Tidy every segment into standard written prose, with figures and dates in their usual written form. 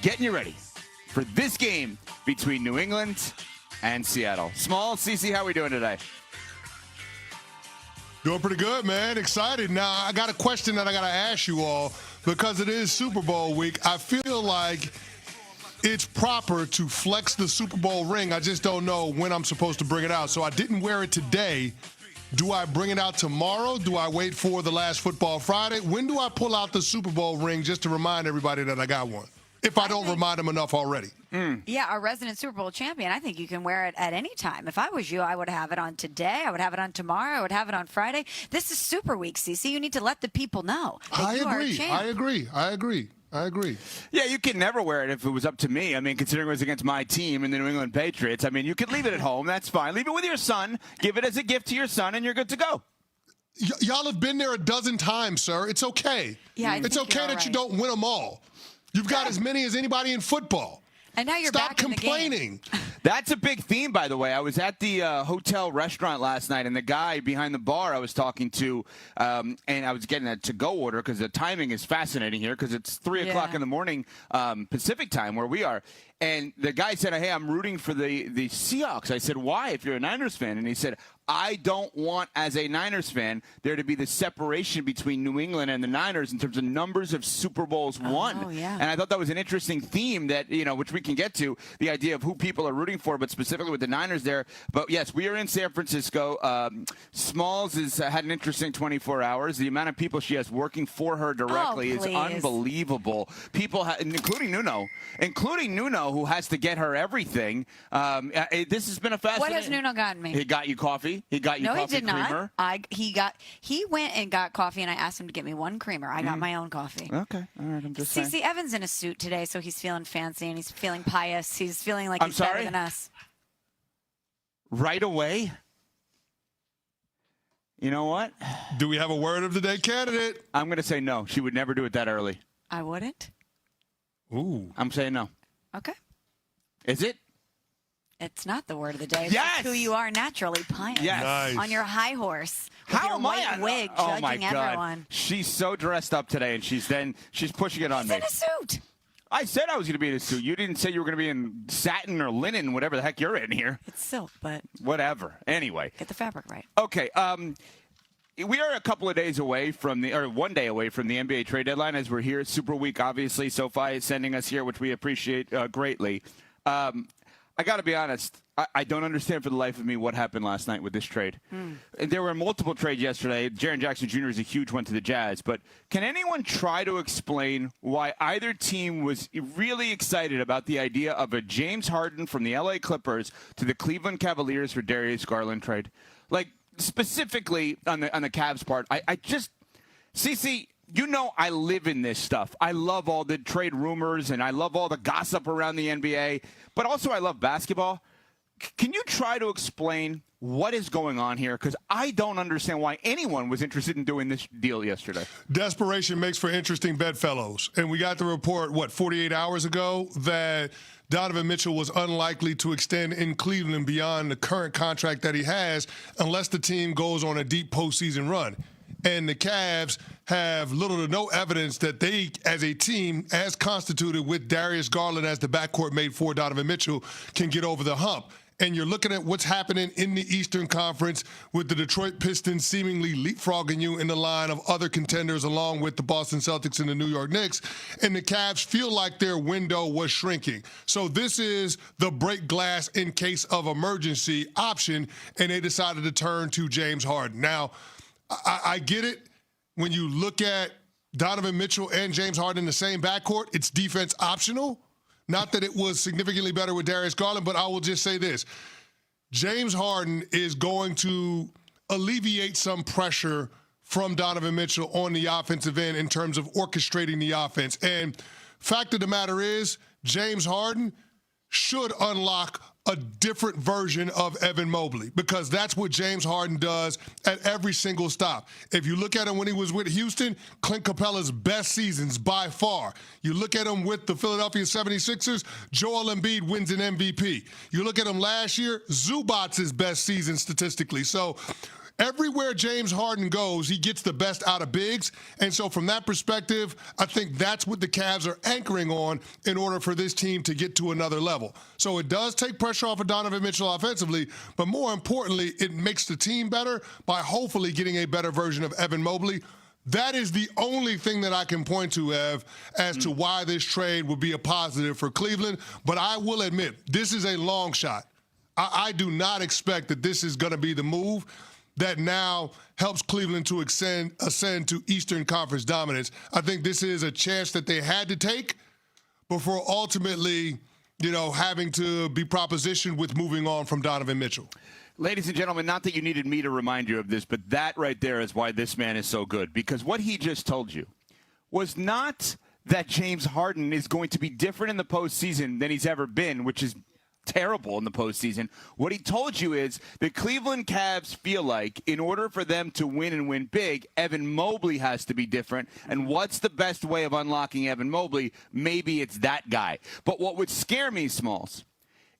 getting you ready for this game between New England and Seattle. Small, CC, how are we doing today? Doing pretty good, man. Excited. Now, I got a question that I got to ask you all because it is Super Bowl week. I feel like it's proper to flex the Super Bowl ring. I just don't know when I'm supposed to bring it out. So I didn't wear it today. Do I bring it out tomorrow? Do I wait for the last Football Friday? When do I pull out the Super Bowl ring just to remind everybody that I got one? If I don't remind them enough already. Yeah, our resident Super Bowl champion. I think you can wear it at any time. If I was you, I would have it on today. I would have it on tomorrow. I would have it on Friday. This is Super Week, CC. You need to let the people know that you are a champ. I agree. Yeah, you can never wear it if it was up to me. I mean, considering it was against my team and the New England Patriots, I mean, you could leave it at home. That's fine. Leave it with your son. Give it as a gift to your son, and you're good to go. Y'all have been there a dozen times, sir. It's okay. Yeah, it's okay that you don't win them all. You've got as many as anybody in football. And now you're Stop back in the complaining. That's a big theme, by the way. I was at the hotel restaurant last night, and the guy behind the bar I was talking to, and I was getting a to-go order because the timing is fascinating here because it's 3 o'clock in the morning Pacific time where we are. And the guy said, hey, I'm rooting for the Seahawks. I said, why, if you're a Niners fan? And he said, I don't want, as a Niners fan, there to be the separation between New England and the Niners in terms of numbers of Super Bowls won. Oh, yeah. And I thought that was an interesting theme that, which we can get to, the idea of who people are rooting for, but specifically with the Niners there. But, yes, we are in San Francisco. Smalls has had an interesting 24 hours. The amount of people she has working for her directly is unbelievable. People, including Nuno, who has to get her everything. This has been a fascinating. What has Nuno gotten me? He got you coffee. He got you coffee creamer. No, he did not. He went and got coffee, and I asked him to get me one creamer. I got my own coffee. Okay, all right. I'm just saying. CC Evans in a suit today, so he's feeling fancy and he's feeling pious. He's feeling like he's better than us. Right away. You know what? Do we have a word of the day candidate? I'm going to say no. She would never do it that early. I wouldn't. Ooh. I'm saying no. Okay. Is it? It's not the word of the day. It's Yes! who you are naturally, pious. Yes. Nice. On your high horse. With How your am white I? wig, Oh my judging God! everyone. She's so dressed up today, and she's pushing it on He's me. in a suit. I said I was going to be in a suit. You didn't say you were going to be in satin or linen, whatever the heck you're in here. It's silk, but Whatever. Anyway. get the fabric right. Okay. We are a couple of days away from or 1 day away from the NBA trade deadline as we're here. Super Week, obviously. SoFi is sending us here, which we appreciate greatly. I got to be honest. I don't understand for the life of me what happened last night with this trade. And there were multiple trades yesterday. Jaren Jackson Jr. is a huge one to the Jazz. But can anyone try to explain why either team was really excited about the idea of a James Harden from the LA Clippers to the Cleveland Cavaliers for Darius Garland trade? Like, specifically on the Cavs part, I just – CC – I live in this stuff. I love all the trade rumors, and I love all the gossip around the NBA. But also I love basketball. Can you try to explain what is going on here? Because I don't understand why anyone was interested in doing this deal yesterday. Desperation makes for interesting bedfellows. And we got the report, 48 hours ago, that Donovan Mitchell was unlikely to extend in Cleveland beyond the current contract that he has unless the team goes on a deep postseason run. And the Cavs have little to no evidence that they, as a team, as constituted with Darius Garland as the backcourt mate for Donovan Mitchell, can get over the hump. And you're looking at what's happening in the Eastern Conference with the Detroit Pistons seemingly leapfrogging you in the line of other contenders along with the Boston Celtics and the New York Knicks. And the Cavs feel like their window was shrinking. So this is the break glass in case of emergency option, and they decided to turn to James Harden. Now, I get it. When you look at Donovan Mitchell and James Harden in the same backcourt, it's defense optional. Not that it was significantly better with Darius Garland, but I will just say this. James Harden is going to alleviate some pressure from Donovan Mitchell on the offensive end in terms of orchestrating the offense. And fact of the matter is, James Harden should unlock a different version of Evan Mobley, because that's what James Harden does at every single stop. If you look at him when he was with Houston, Clint Capella's best seasons by far. You look at him with the Philadelphia 76ers, Joel Embiid wins an MVP. You look at him last year, Zubac's best season statistically. So Everywhere James Harden goes, he gets the best out of bigs. And so from that perspective, I think that's what the Cavs are anchoring on in order for this team to get to another level. So it does take pressure off of Donovan Mitchell offensively, but more importantly, it makes the team better by hopefully getting a better version of Evan Mobley. That is the only thing that I can point to, Ev, as to why this trade would be a positive for Cleveland. But I will admit, this is a long shot. I do not expect that this is going to be the move that now helps Cleveland to ascend to Eastern Conference dominance. I think this is a chance that they had to take before ultimately, having to be propositioned with moving on from Donovan Mitchell. Ladies and gentlemen, not that you needed me to remind you of this, but that right there is why this man is so good. Because what he just told you was not that James Harden is going to be different in the postseason than he's ever been, which is terrible in the postseason. What he told you is the Cleveland Cavs feel like in order for them to win and win big, Evan Mobley has to be different. And what's the best way of unlocking Evan Mobley? Maybe it's that guy. But what would scare me, Smalls,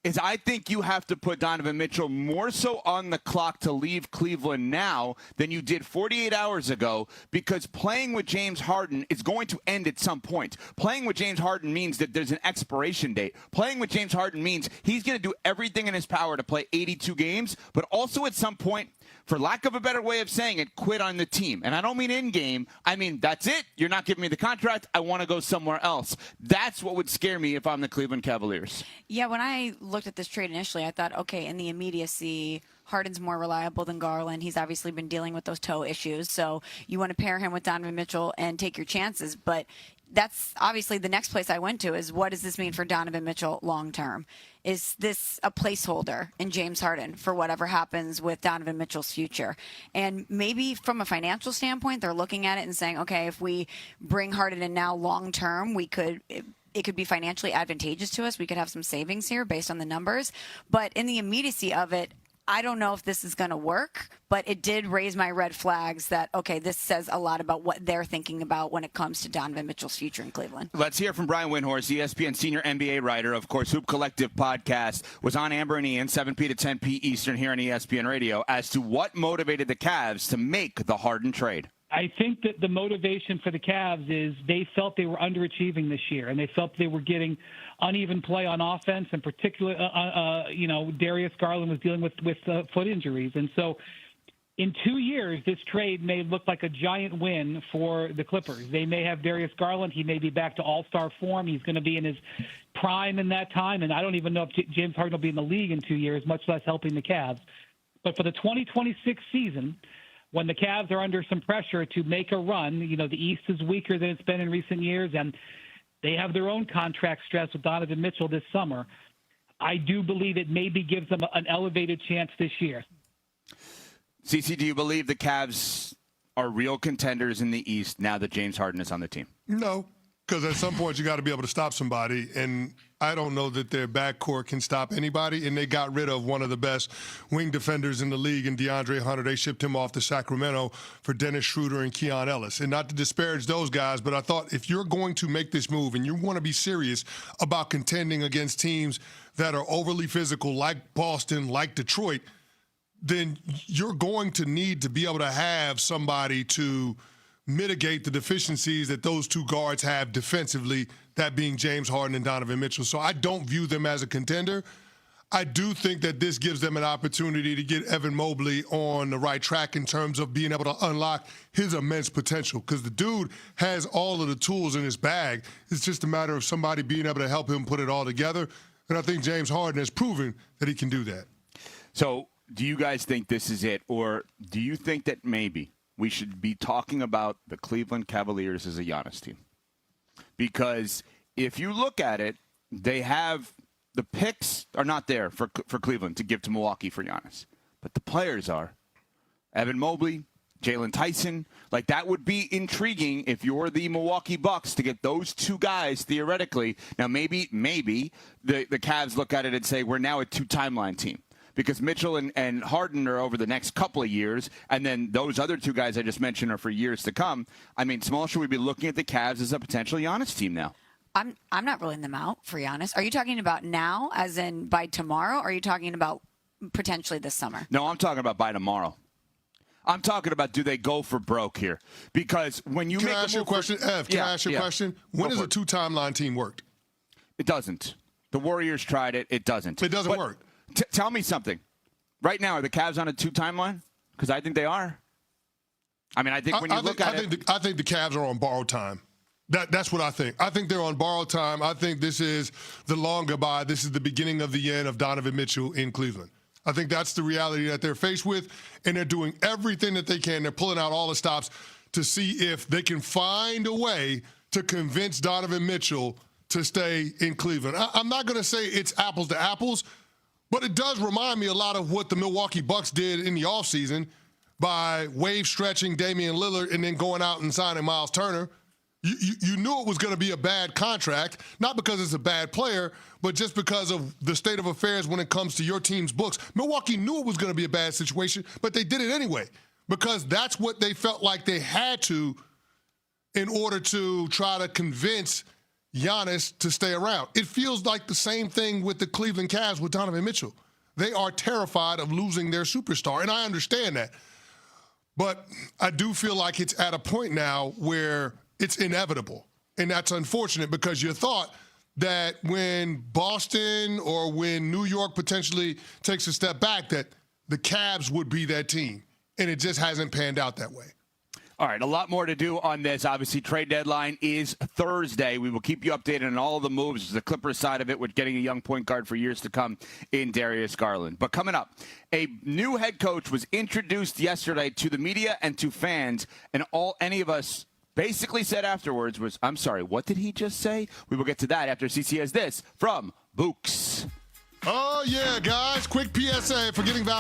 is I think you have to put Donovan Mitchell more so on the clock to leave Cleveland now than you did 48 hours ago, because playing with James Harden is going to end at some point. Playing with James Harden means that there's an expiration date. Playing with James Harden means he's going to do everything in his power to play 82 games, but also at some point, for lack of a better way of saying it, quit on the team. And I don't mean in-game. I mean, that's it. You're not giving me the contract. I want to go somewhere else. That's what would scare me if I'm the Cleveland Cavaliers. Yeah, when I looked at this trade initially, I thought, okay, in the immediacy, Harden's more reliable than Garland. He's obviously been dealing with those toe issues. So you want to pair him with Donovan Mitchell and take your chances. But that's obviously the next place I went to is, what does this mean for Donovan Mitchell long term? Is this a placeholder in James Harden for whatever happens with Donovan Mitchell's future? And maybe from a financial standpoint, they're looking at it and saying, okay, if we bring Harden in now long term, it could be financially advantageous to us. We could have some savings here based on the numbers. But in the immediacy of it, I don't know if this is going to work, but it did raise my red flags that, okay, this says a lot about what they're thinking about when it comes to Donovan Mitchell's future in Cleveland. Let's hear from Brian Windhorst, ESPN senior NBA writer, of course, Hoop Collective podcast, was on Amber and Ian, 7P to 10P Eastern here on ESPN Radio, as to what motivated the Cavs to make the Harden trade. I think that the motivation for the Cavs is they felt they were underachieving this year, and they felt they were getting uneven play on offense, and particularly, Darius Garland was dealing with foot injuries. And so in 2 years, this trade may look like a giant win for the Clippers. They may have Darius Garland. He may be back to all-star form. He's going to be in his prime in that time, and I don't even know if James Harden will be in the league in 2 years, much less helping the Cavs. But for the 2026 season, when the Cavs are under some pressure to make a run, the East is weaker than it's been in recent years, and they have their own contract stress with Donovan Mitchell this summer. I do believe it maybe gives them an elevated chance this year. CC, do you believe the Cavs are real contenders in the East now that James Harden is on the team? No, because at some point you got to be able to stop somebody, and I don't know that their backcourt can stop anybody, and they got rid of one of the best wing defenders in the league in DeAndre Hunter. They shipped him off to Sacramento for Dennis Schroeder and Keon Ellis. And not to disparage those guys, but I thought if you're going to make this move and you want to be serious about contending against teams that are overly physical like Boston, like Detroit, then you're going to need to be able to have somebody to mitigate the deficiencies that those two guards have defensively, that being James Harden and Donovan Mitchell. So I don't view them as a contender. I do think that this gives them an opportunity to get Evan Mobley on the right track in terms of being able to unlock his immense potential, because the dude has all of the tools in his bag. It's just a matter of somebody being able to help him put it all together. And I think James Harden has proven that he can do that. So do you guys think this is it, or do you think that maybe we should be talking about the Cleveland Cavaliers as a Giannis team? Because if you look at it, they have the picks are not there for Cleveland to give to Milwaukee for Giannis, but the players are. Evan Mobley, Jalen Tyson, like that would be intriguing if you're the Milwaukee Bucks to get those two guys theoretically. Now maybe the Cavs look at it and say we're now a two-timeline team, because Mitchell and Harden are over the next couple of years, and then those other two guys I just mentioned are for years to come. I mean, Small, should we be looking at the Cavs as a potential Giannis team now? I'm not ruling them out for Giannis. Are you talking about now, as in by tomorrow, or are you talking about potentially this summer? No, I'm talking about by tomorrow. I'm talking about, do they go for broke here? Because when you Can make I ask you a question, Ev? Can I ask you a question? When does a two-timeline team work? It doesn't. The Warriors tried it. It doesn't. It doesn't work. Tell me something. Right now, are the Cavs on a two-timeline? Because I think they are. I mean, I think when you look at it. I think the Cavs are on borrowed time. That's what I think. I think they're on borrowed time. I think this is the long goodbye. This is the beginning of the end of Donovan Mitchell in Cleveland. I think that's the reality that they're faced with, and they're doing everything that they can. They're pulling out all the stops to see if they can find a way to convince Donovan Mitchell to stay in Cleveland. I'm not going to say it's apples to apples, but it does remind me a lot of what the Milwaukee Bucks did in the offseason by wave stretching Damian Lillard and then going out and signing Miles Turner. You knew it was going to be a bad contract, not because it's a bad player, but just because of the state of affairs when it comes to your team's books. Milwaukee knew it was going to be a bad situation, but they did it anyway because that's what they felt like they had to in order to try to convince Giannis to stay around. It feels like the same thing with the Cleveland Cavs with Donovan Mitchell. They are terrified of losing their superstar, and I understand that. But I do feel like it's at a point now where it's inevitable. And that's unfortunate because you thought that when Boston or when New York potentially takes a step back, that the Cavs would be that team. And it just hasn't panned out that way. All right, a lot more to do on this. Obviously, trade deadline is Thursday. We will keep you updated on all of the moves. The Clippers side of it with getting a young point guard for years to come in Darius Garland. But coming up, a new head coach was introduced yesterday to the media and to fans, and any of us basically said afterwards was, I'm sorry, what did he just say? We will get to that after CC has this from Books. Oh, yeah, guys. Quick PSA for getting value.